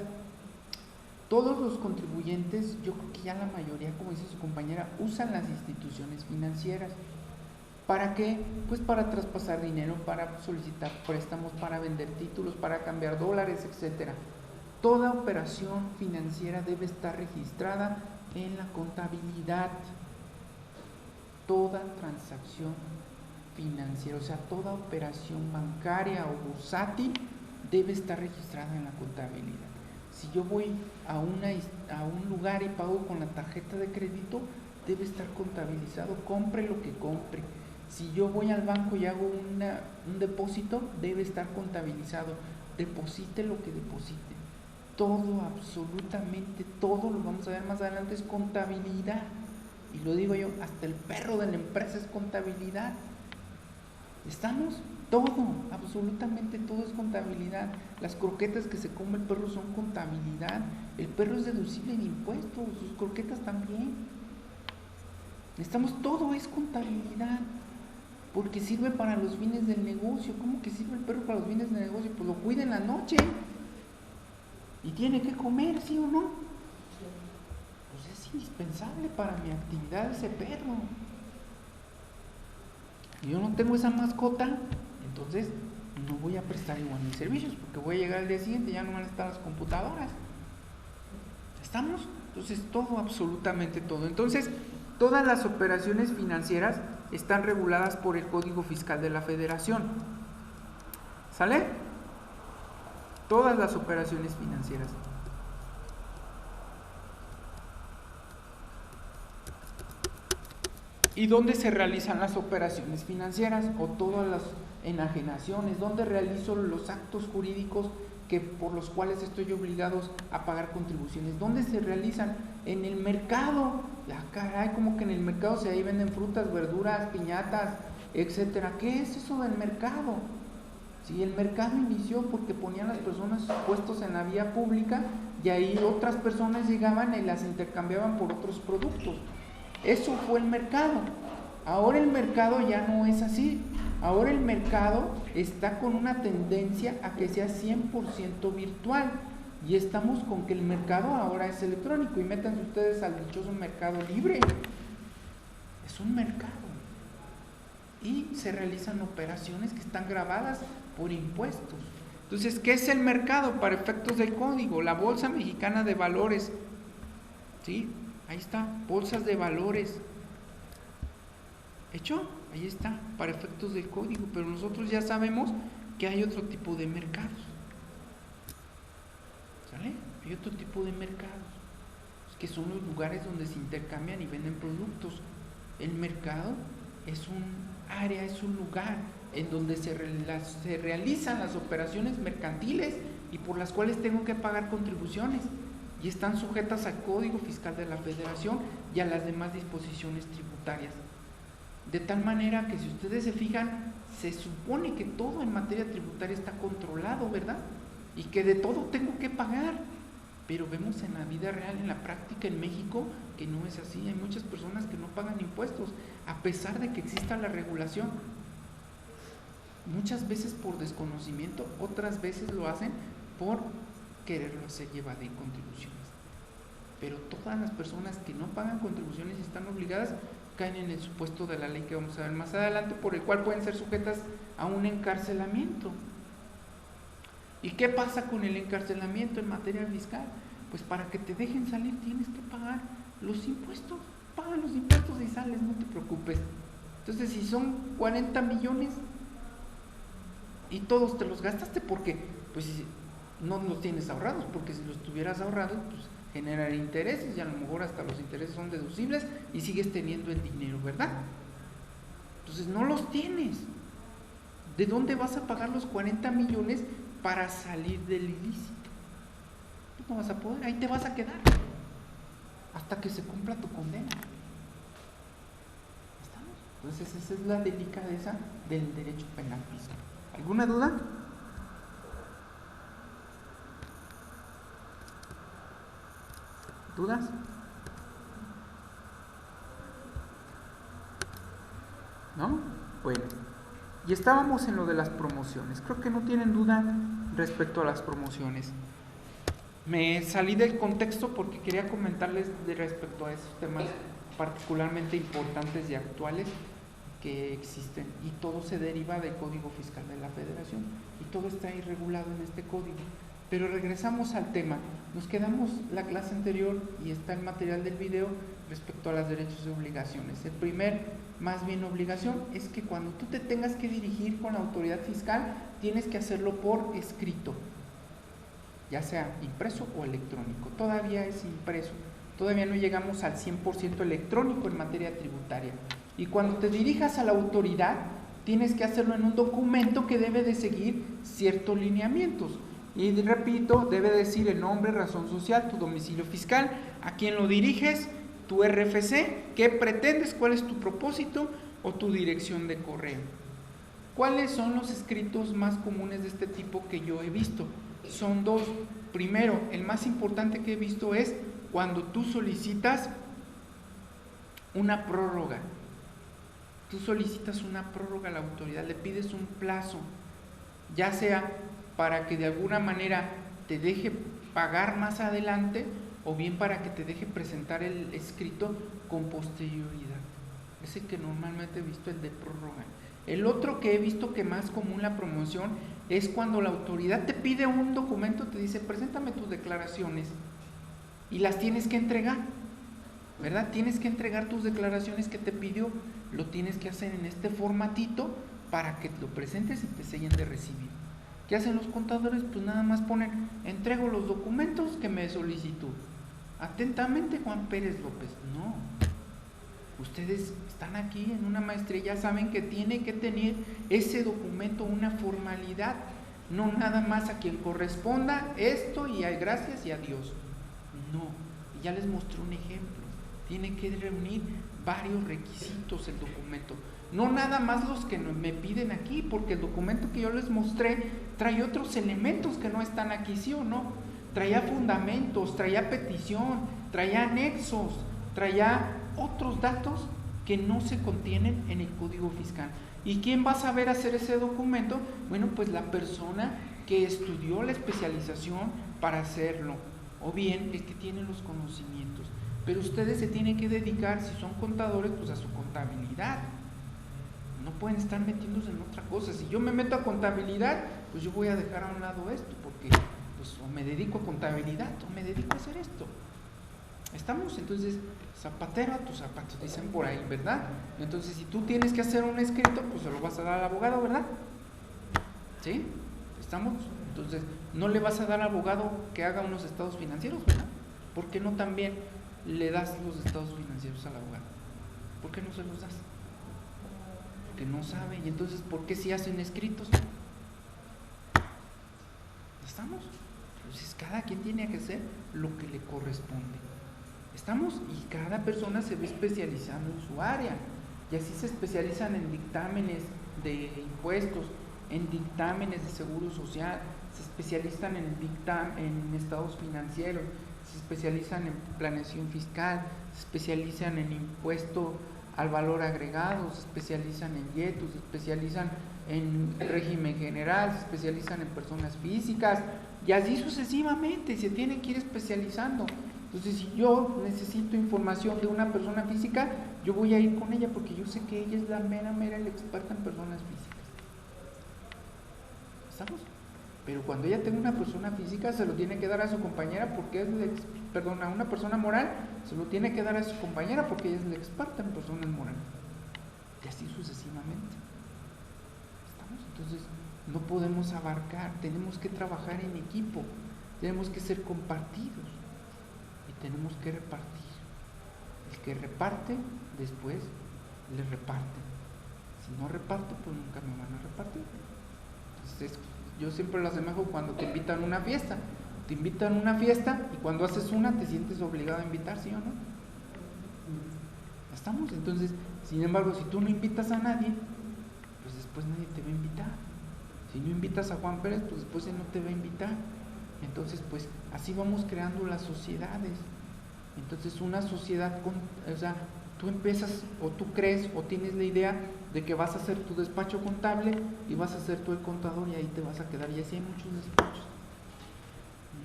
Todos los contribuyentes, yo creo que ya la mayoría, como dice su compañera, usan las instituciones financieras. ¿Para qué? Pues para traspasar dinero, para solicitar préstamos, para vender títulos, para cambiar dólares, etcétera. Toda operación financiera debe estar registrada en la contabilidad. Toda transacción financiera, o sea, toda operación bancaria o bursátil debe estar registrada en la contabilidad. Si yo voy a un lugar y pago con la tarjeta de crédito, debe estar contabilizado, compre lo que compre. Si yo voy al banco y hago un depósito, debe estar contabilizado, deposite lo que deposite. Todo, absolutamente todo, lo vamos a ver más adelante, es contabilidad. Y lo digo yo, hasta el perro de la empresa es contabilidad. ¿Estamos? Todo, absolutamente todo es contabilidad. Las croquetas que se come el perro son contabilidad. El perro es deducible de impuestos, sus croquetas también. Todo es contabilidad, porque sirve para los fines del negocio. ¿Cómo que sirve el perro para los fines del negocio? Pues lo cuida en la noche y tiene que comer, ¿sí o no? Pues es indispensable para mi actividad ese perro. Yo no tengo esa mascota, entonces no voy a prestar igual mis servicios, porque voy a llegar al día siguiente y ya no van a estar las computadoras. ¿Estamos? Entonces todo, absolutamente todo. Entonces todas las operaciones financieras están reguladas por el Código Fiscal de la Federación. ¿Sale? Todas las operaciones financieras. ¿Y dónde se realizan las operaciones financieras o todas las enajenaciones? ¿Dónde realizo los actos jurídicos por los cuales estoy obligado a pagar contribuciones? ¿Dónde se realizan? En el mercado. Ya, caray, como que en el mercado ahí venden frutas, verduras, piñatas, etcétera. ¿Qué es eso del mercado? Si el mercado inició porque ponían las personas puestos en la vía pública y ahí otras personas llegaban y las intercambiaban por otros productos. Eso fue el mercado. Ahora el mercado ya no es así. Ahora el mercado está con una tendencia a que sea 100% virtual. Y estamos con que el mercado ahora es electrónico. Y métanse ustedes al dichoso mercado libre. Es un mercado. Y se realizan operaciones que están grabadas por impuestos. Entonces, ¿qué es el mercado para efectos del código? La Bolsa Mexicana de Valores. ¿Sí? Ahí está, bolsas de valores. ¿Hecho? Ahí está, para efectos del código. Pero nosotros ya sabemos que hay otro tipo de mercados. ¿Sale? Hay otro tipo de mercados, que son los lugares donde se intercambian y venden productos. El mercado es un área, es un lugar en donde se realizan las operaciones mercantiles y por las cuales tengo que pagar contribuciones. Y están sujetas al Código Fiscal de la Federación y a las demás disposiciones tributarias. De tal manera que si ustedes se fijan, se supone que todo en materia tributaria está controlado, ¿verdad? Y que de todo tengo que pagar. Pero vemos en la vida real, en la práctica en México, que no es así. Hay muchas personas que no pagan impuestos, a pesar de que exista la regulación. Muchas veces por desconocimiento, otras veces lo hacen por quererlo hacer llevar de contribuciones. Pero todas las personas que no pagan contribuciones y están obligadas caen en el supuesto de la ley que vamos a ver más adelante, por el cual pueden ser sujetas a un encarcelamiento. ¿Y qué pasa con el encarcelamiento en materia fiscal? Pues para que te dejen salir tienes que pagar los impuestos. Paga los impuestos y sales, no te preocupes. Entonces, si son 40 millones y todos te los gastaste, porque pues no los tienes ahorrados, porque si los tuvieras ahorrados, pues generar intereses y a lo mejor hasta los intereses son deducibles y sigues teniendo el dinero, ¿verdad? Entonces no los tienes. ¿De dónde vas a pagar los 40 millones para salir del ilícito? Pues no vas a poder, ahí te vas a quedar hasta que se cumpla tu condena. ¿Estamos? Entonces esa es la delicadeza del derecho penal fiscal. ¿Alguna duda? ¿Dudas? ¿No? Bueno, y estábamos en lo de las promociones. Creo que no tienen duda respecto a las promociones. Me salí del contexto porque quería comentarles respecto a esos temas particularmente importantes y actuales que existen, y todo se deriva del Código Fiscal de la Federación y todo está ahí regulado en este código. Pero regresamos al tema, nos quedamos la clase anterior y está el material del video respecto a los derechos y obligaciones. El primer, más bien obligación, es que cuando tú te tengas que dirigir con la autoridad fiscal, tienes que hacerlo por escrito, ya sea impreso o electrónico. Todavía es impreso, todavía no llegamos al 100% electrónico en materia tributaria. Y cuando te dirijas a la autoridad, tienes que hacerlo en un documento que debe de seguir ciertos lineamientos. Y repito, debe decir el nombre, razón social, tu domicilio fiscal, a quién lo diriges, tu RFC, qué pretendes, cuál es tu propósito o tu dirección de correo. ¿Cuáles son los escritos más comunes de este tipo que yo he visto? Son dos. Primero, el más importante que he visto es cuando tú solicitas una prórroga. Tú solicitas una prórroga a la autoridad, le pides un plazo, ya sea para que de alguna manera te deje pagar más adelante o bien para que te deje presentar el escrito con posterioridad. Es el que normalmente he visto, el de prórroga. El otro que he visto que más común la promoción es cuando la autoridad te pide un documento, te dice, preséntame tus declaraciones y las tienes que entregar, ¿verdad? Tienes que entregar tus declaraciones que te pidió, lo tienes que hacer en este formatito para que lo presentes y te sellen de recibir. ¿Qué hacen los contadores? Pues nada más ponen, entrego los documentos que me solicitó. Atentamente, Juan Pérez López. No, ustedes están aquí en una maestría, ya saben que tiene que tener ese documento una formalidad, no nada más a quien corresponda esto y hay gracias y adiós. No, y ya les mostré un ejemplo, tiene que reunir varios requisitos el documento, no nada más los que me piden aquí, porque el documento que yo les mostré trae otros elementos que no están aquí, ¿sí o no? Traía fundamentos, traía petición, traía anexos, traía otros datos que no se contienen en el Código Fiscal. ¿Y quién va a saber hacer ese documento? Bueno, pues la persona que estudió la especialización para hacerlo, o bien el que tiene los conocimientos. Pero ustedes se tienen que dedicar, si son contadores, pues a su contabilidad. No pueden estar metiéndose en otra cosa. Si yo me meto a contabilidad, pues yo voy a dejar a un lado esto, porque pues o me dedico a contabilidad o me dedico a hacer esto. ¿Estamos? Entonces, zapatero a tus zapatos, dicen por ahí, ¿verdad? Entonces, si tú tienes que hacer un escrito, pues se lo vas a dar al abogado, ¿verdad? ¿Sí? ¿Estamos? Entonces, no le vas a dar al abogado que haga unos estados financieros, ¿verdad? ¿Por qué no también le das los estados financieros al abogado? ¿Por qué no se los das? Porque no sabe. Y entonces, ¿por qué si hacen escritos? ¿Estamos? Entonces, cada quien tiene que hacer lo que le corresponde. ¿Estamos? Y cada persona se ve especializando en su área. Y así se especializan en dictámenes de impuestos, en dictámenes de seguro social, se especializan en estados financieros, se especializan en planeación fiscal, se especializan en impuesto al valor agregado, se especializan en IETU, se especializan en régimen general, se especializan en personas físicas, Y así sucesivamente, se tienen que ir especializando. Entonces, si yo necesito información de una persona física, yo voy a ir con ella porque yo sé que ella es la mera la experta en personas físicas. ¿Estamos? Pero cuando ella tenga una persona física, se lo tiene que dar a su compañera porque es a una persona moral, se lo tiene que dar a su compañera porque ella es la experta en personas morales. Y así sucesivamente. ¿Estamos? Entonces, no podemos abarcar, tenemos que trabajar en equipo, tenemos que ser compartidos y tenemos que repartir. El que reparte, después le reparte. Si no reparto, pues nunca me van a repartir. Entonces, yo siempre lo asemejo cuando te invitan a una fiesta. Te invitan a una fiesta y cuando haces una te sientes obligado a invitar, ¿sí o no? ¿Estamos? Entonces, sin embargo, si tú no invitas a nadie, pues después nadie te va a invitar. Si no invitas a Juan Pérez, pues después él no te va a invitar. Entonces, pues así vamos creando las sociedades. Entonces, una sociedad, o sea, tú empiezas o tú crees o tienes la idea de que vas a hacer tu despacho contable y vas a ser tú el contador y ahí te vas a quedar. Y así hay muchos despachos.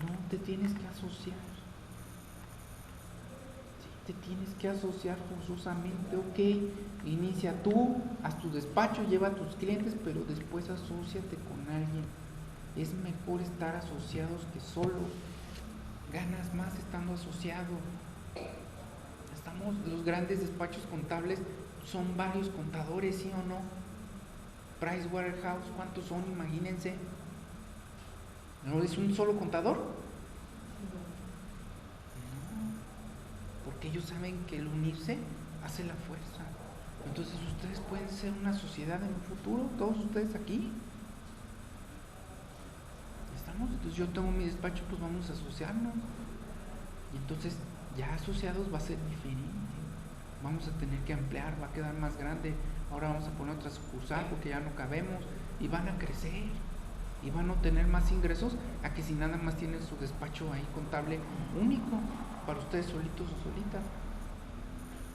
No te tienes que asociar. Sí, te tienes que asociar forzosamente. Ok, inicia tú, haz tu despacho, lleva a tus clientes, pero después asóciate con alguien. Es mejor estar asociados que solos. Ganas más estando asociado. Los grandes despachos contables son varios contadores, ¿sí o no? Pricewaterhouse, ¿cuántos son? Imagínense. ¿No es un solo contador? No, porque ellos saben que el unirse hace la fuerza. Entonces ustedes pueden ser una sociedad en un futuro, todos ustedes aquí. ¿Estamos? Entonces yo tengo mi despacho, pues vamos a asociarnos. Y entonces ya asociados va a ser diferente. Vamos a tener que ampliar, va a quedar más grande. Ahora vamos a poner otra sucursal porque ya no cabemos. Y van a crecer. Y van a obtener más ingresos a que si nada más tienen su despacho ahí contable único para ustedes solitos o solitas.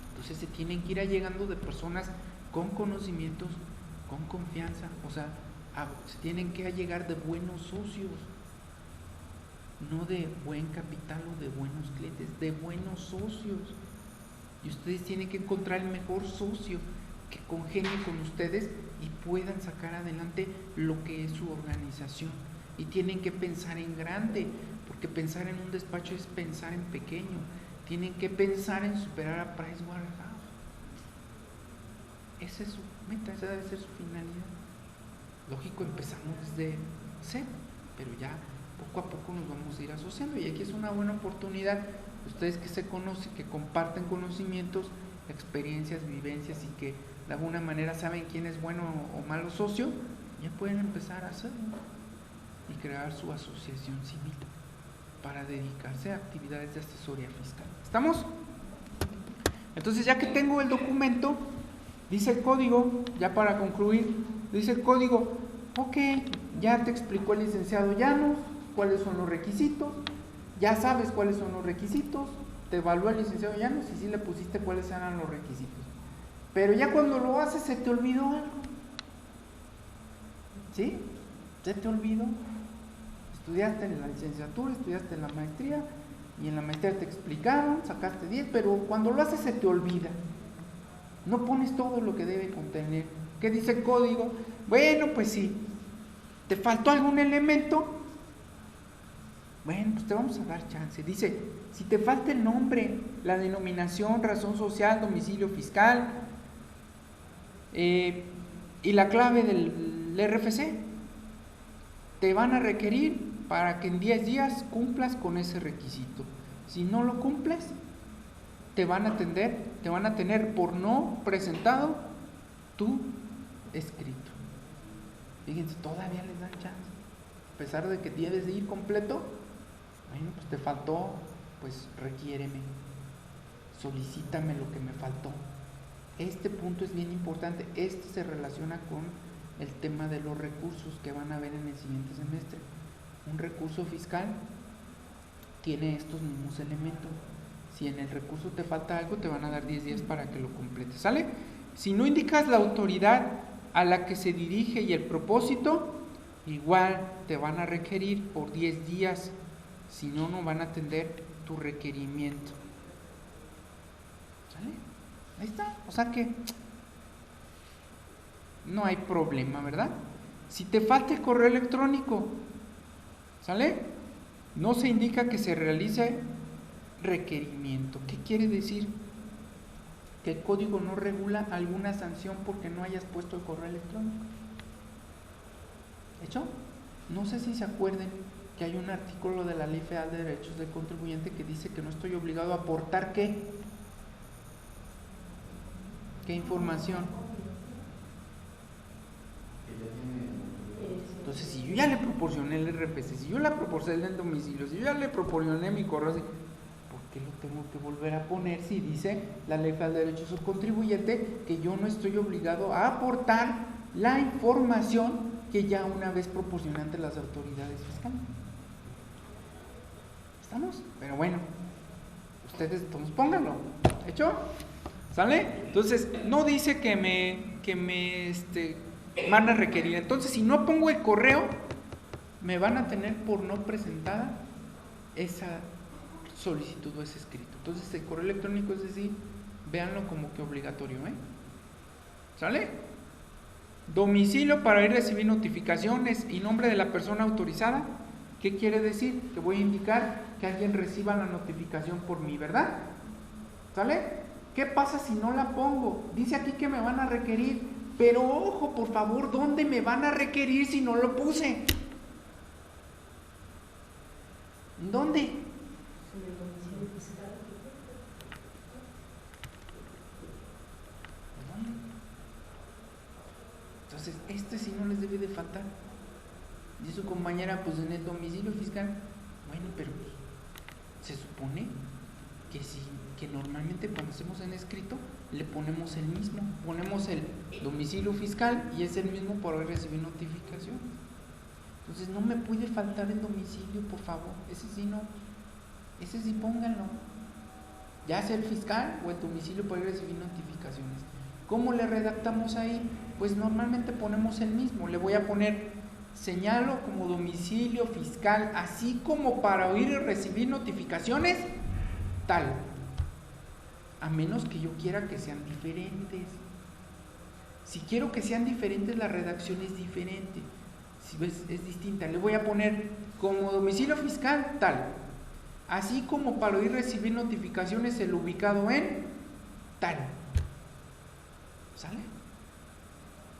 Entonces se tienen que ir allegando de personas con conocimientos, con confianza. O sea, se tienen que allegar de buenos socios. No de buen capital o de buenos clientes, de buenos socios. Y ustedes tienen que encontrar el mejor socio que congenie con ustedes y puedan sacar adelante lo que es su organización. Y tienen que pensar en grande, porque pensar en un despacho es pensar en pequeño. Tienen que pensar en superar a Pricewaterhouse. Esa es su meta, esa debe ser su finalidad. Lógico, empezamos desde cero, pero ya poco a poco nos vamos a ir asociando y aquí es una buena oportunidad. Ustedes que se conocen, que comparten conocimientos, experiencias, vivencias y que de alguna manera saben quién es bueno o malo socio, ya pueden empezar a hacerlo y crear su asociación civil para dedicarse a actividades de asesoría fiscal. ¿Estamos? Entonces, ya que tengo el documento, dice el código, ya para concluir, dice el código, ok, ya te explicó el licenciado Llanos cuáles son los requisitos, ya sabes cuáles son los requisitos, te evalúa el licenciado Llanos y sí le pusiste cuáles eran los requisitos. Pero ya cuando lo haces se te olvidó algo. ¿Sí? Se te olvidó. Estudiaste en la licenciatura, estudiaste en la maestría y en la maestría te explicaron, sacaste 10, pero cuando lo haces se te olvida. No pones todo lo que debe contener. ¿Qué dice el código? Bueno, pues sí, ¿te faltó algún elemento? Bueno, pues te vamos a dar chance. Dice, si te falta el nombre, la denominación, razón social, domicilio fiscal y la clave del RFC, te van a requerir para que en 10 días cumplas con ese requisito. Si no lo cumples, te van a tener por no presentado tu escrito. Fíjense, todavía les dan chance. A pesar de que debes de ir completo, bueno, pues te faltó, pues requiéreme, solicítame lo que me faltó. Este punto es bien importante, este se relaciona con el tema de los recursos que van a ver en el siguiente semestre. Un recurso fiscal tiene estos mismos elementos. Si en el recurso te falta algo, te van a dar 10 días para que lo completes, ¿sale? Si no indicas la autoridad a la que se dirige y el propósito, igual te van a requerir por 10 días, si no, no van a atender tu requerimiento. ¿Sale? Ahí está, o sea que no hay problema, ¿verdad? Si te falta el correo electrónico, ¿sale? No se indica que se realice requerimiento. ¿Qué quiere decir? Que el código no regula alguna sanción porque no hayas puesto el correo electrónico. ¿Hecho? No sé si se acuerden que hay un artículo de la Ley Federal de Derechos del Contribuyente que dice que no estoy obligado a aportar ¿qué? ¿Qué información? Entonces, si yo ya le proporcioné el RFC, si yo le proporcioné el domicilio, si yo ya le proporcioné mi correo, ¿por qué lo tengo que volver a poner si dice la Ley Federal de Derechos del Contribuyente que yo no estoy obligado a aportar la información que ya una vez proporcioné ante las autoridades fiscales? ¿Estamos? Pero bueno, ustedes entonces pónganlo. ¿Hecho? ¿Sale? Entonces, no dice que me van a requerir. Entonces, si no pongo el correo, me van a tener por no presentada esa solicitud o ese escrito. Entonces, el correo electrónico, es decir, véanlo como que obligatorio, ¿eh? ¿Sale? Domicilio para ir a recibir notificaciones y nombre de la persona autorizada. ¿Qué quiere decir? Que voy a indicar que alguien reciba la notificación por mí, ¿verdad? ¿Sale? ¿Qué pasa si no la pongo? Dice aquí que me van a requerir, pero ojo, por favor, ¿dónde me van a requerir si no lo puse? ¿Dónde? Entonces, sí no les debe de faltar. Y su compañera, pues en el domicilio fiscal, bueno, pero se supone que normalmente cuando hacemos en escrito le ponemos el mismo, ponemos el domicilio fiscal y es el mismo para recibir notificación. Entonces no me puede faltar el domicilio, por favor, ese sí pónganlo, ya sea el fiscal o el domicilio para recibir notificaciones. ¿Cómo le redactamos ahí? Pues normalmente ponemos el mismo, le voy a poner señalo como domicilio fiscal, así como para oír y recibir notificaciones, tal. A menos que yo quiera que sean diferentes. Si quiero que sean diferentes, la redacción es diferente. Si ves, es distinta. Le voy a poner como domicilio fiscal, tal. Así como para oír y recibir notificaciones, el ubicado en tal. ¿Sale?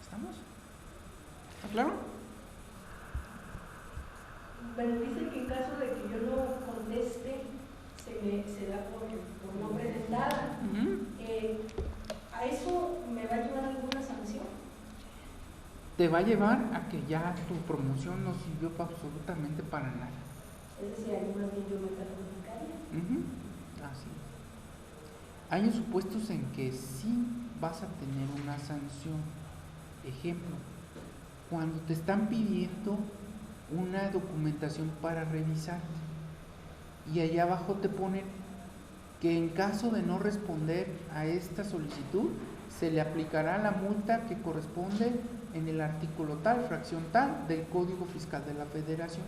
¿Estamos? ¿Está claro? Bueno, dice que en caso de que yo no conteste, se da por no presentada. ¿A eso me va a llevar alguna sanción? Te va a llevar a que ya tu promoción no sirvió para absolutamente para nada. Es decir, ahí más bien yo me perjudicaría. Así. Hay supuestos en que sí vas a tener una sanción. Ejemplo, cuando te están pidiendo una documentación para revisar y allá abajo te ponen que en caso de no responder a esta solicitud se le aplicará la multa que corresponde en el artículo tal, fracción tal del Código Fiscal de la Federación.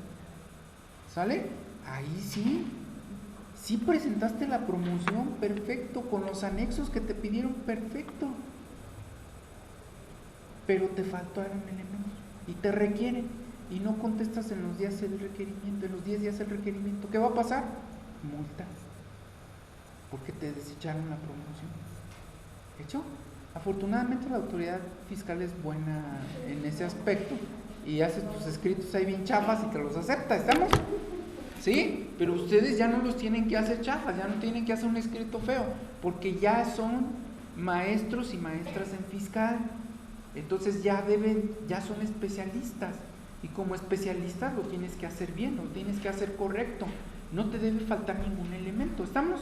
¿Sale? Ahí sí presentaste la promoción, perfecto, con los anexos que te pidieron, perfecto, pero te faltaron elementos y te requieren y no contestas en los días del requerimiento, en los 10 días del requerimiento. ¿Qué va a pasar? Multa, porque te desecharon la promoción. ¿Hecho? Afortunadamente la autoridad fiscal es buena en ese aspecto y hace tus escritos ahí bien chafas y te los acepta. ¿Estamos? ¿Sí? Pero ustedes ya no los tienen que hacer chafas, ya no tienen que hacer un escrito feo, porque ya son maestros y maestras en fiscal. Entonces ya son especialistas. Y como especialista lo tienes que hacer bien, lo tienes que hacer correcto, no te debe faltar ningún elemento, ¿estamos?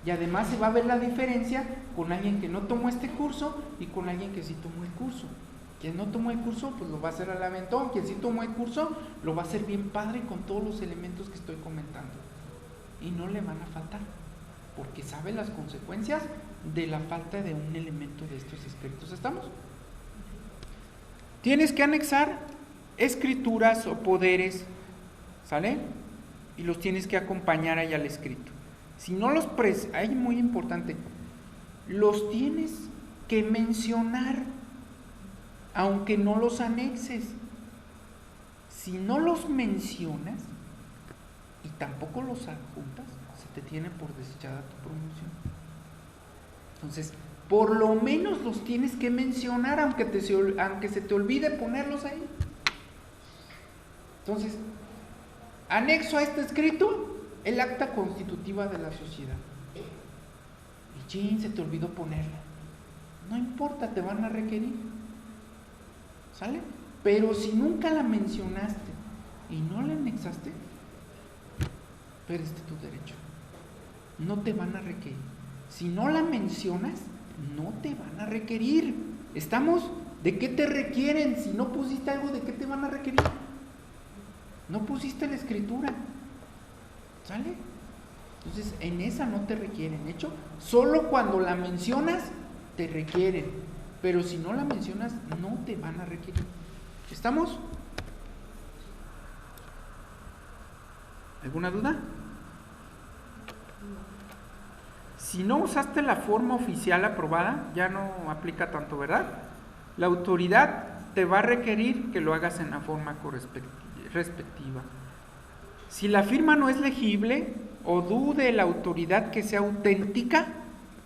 Y además se va a ver la diferencia con alguien que no tomó este curso y con alguien que sí tomó el curso. Quien no tomó el curso, pues lo va a hacer al aventón, quien sí tomó el curso, lo va a hacer bien padre con todos los elementos que estoy comentando. Y no le van a faltar, porque sabe las consecuencias de la falta de un elemento de estos escritos, ¿estamos? Tienes que anexar escrituras o poderes, ¿sale? Y los tienes que acompañar ahí al escrito. Si no los ahí muy importante, los tienes que mencionar, aunque no los anexes. Si no los mencionas y tampoco los adjuntas, se te tiene por desechada tu promoción. Entonces, por lo menos los tienes que mencionar, aunque se te olvide ponerlos ahí. Entonces, anexo a este escrito el acta constitutiva de la sociedad. Y chin, se te olvidó ponerla. No importa, te van a requerir. ¿Sale? Pero si nunca la mencionaste y no la anexaste, perdiste tu derecho. No te van a requerir. Si no la mencionas, no te van a requerir. ¿Estamos? ¿De qué te requieren? Si no pusiste algo, ¿de qué te van a requerir? No pusiste la escritura. ¿Sale? Entonces, en esa no te requieren. De hecho, solo cuando la mencionas, te requieren. Pero si no la mencionas, no te van a requerir. ¿Estamos? ¿Alguna duda? Si no usaste la forma oficial aprobada, ya no aplica tanto, ¿verdad? La autoridad te va a requerir que lo hagas en la forma respectiva. Si la firma no es legible o dude la autoridad que sea auténtica,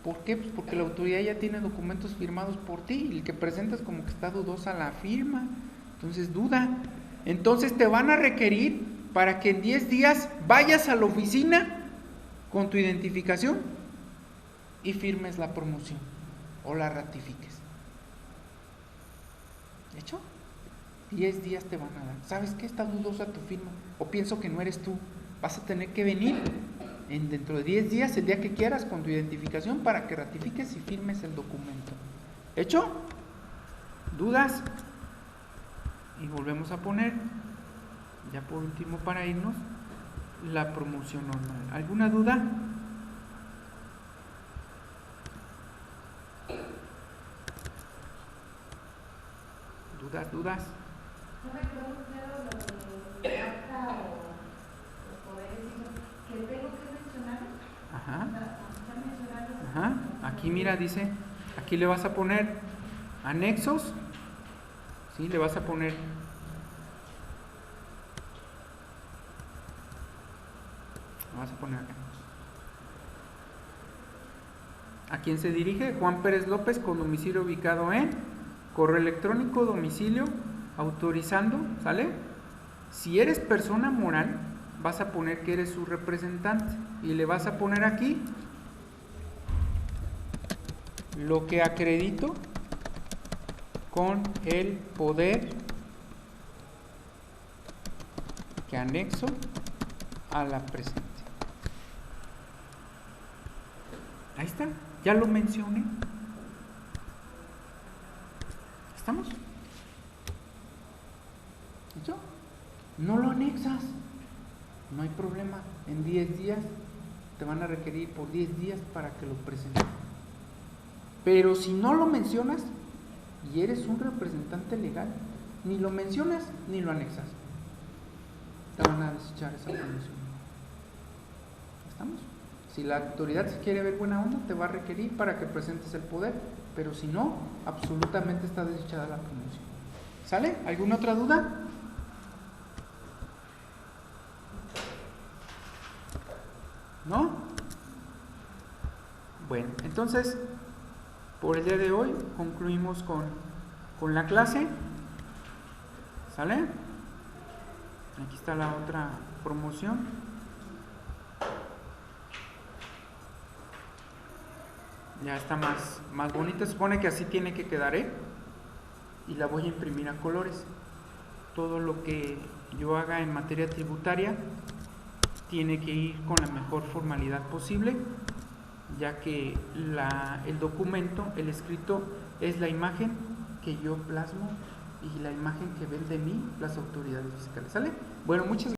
¿por qué? Pues porque la autoridad ya tiene documentos firmados por ti y el que presentas como que está dudosa la firma, entonces duda. Entonces te van a requerir para que en 10 días vayas a la oficina con tu identificación y firmes la promoción o la ratifiques. ¿De hecho? 10 días te van a dar. ¿Sabes qué? Está dudosa tu firma o pienso que no eres tú. Vas a tener que venir dentro de 10 días, el día que quieras, con tu identificación para que ratifiques y firmes el documento. ¿Hecho? ¿Dudas? Y volvemos a poner, ya por último para irnos, la promoción normal. ¿Alguna duda? ¿Dudas? No me quedó claro lo de acta o los poderes que tengo que mencionar. Ajá. Aquí mira, dice, aquí le vas a poner anexos, ¿sí? Le vas a poner acá. ¿A quién se dirige? Juan Pérez López, con domicilio ubicado en correo electrónico, domicilio, autorizando, ¿sale? Si eres persona moral, vas a poner que eres su representante y le vas a poner aquí lo que acredito con el poder que anexo a la presente. Ahí está, ya lo mencioné. ¿Estamos? ¿Listo? No lo anexas, no hay problema. En 10 días te van a requerir por 10 días para que lo presentes. Pero si no lo mencionas y eres un representante legal, ni lo mencionas ni lo anexas. Te van a desechar esa promoción. ¿Estamos? Si la autoridad se quiere ver buena onda, te va a requerir para que presentes el poder, pero si no, absolutamente está desechada la promoción. ¿Sale? ¿Alguna otra duda? ¿No? Bueno, entonces, por el día de hoy concluimos con la clase. ¿Sale? Aquí está la otra promoción. Ya está más bonita. Se supone que así tiene que quedar, y la voy a imprimir a colores. Todo lo que yo haga en materia tributaria tiene que ir con la mejor formalidad posible, ya que el documento, el escrito, es la imagen que yo plasmo y la imagen que ven de mí las autoridades fiscales. ¿Sale? Bueno, muchas gracias.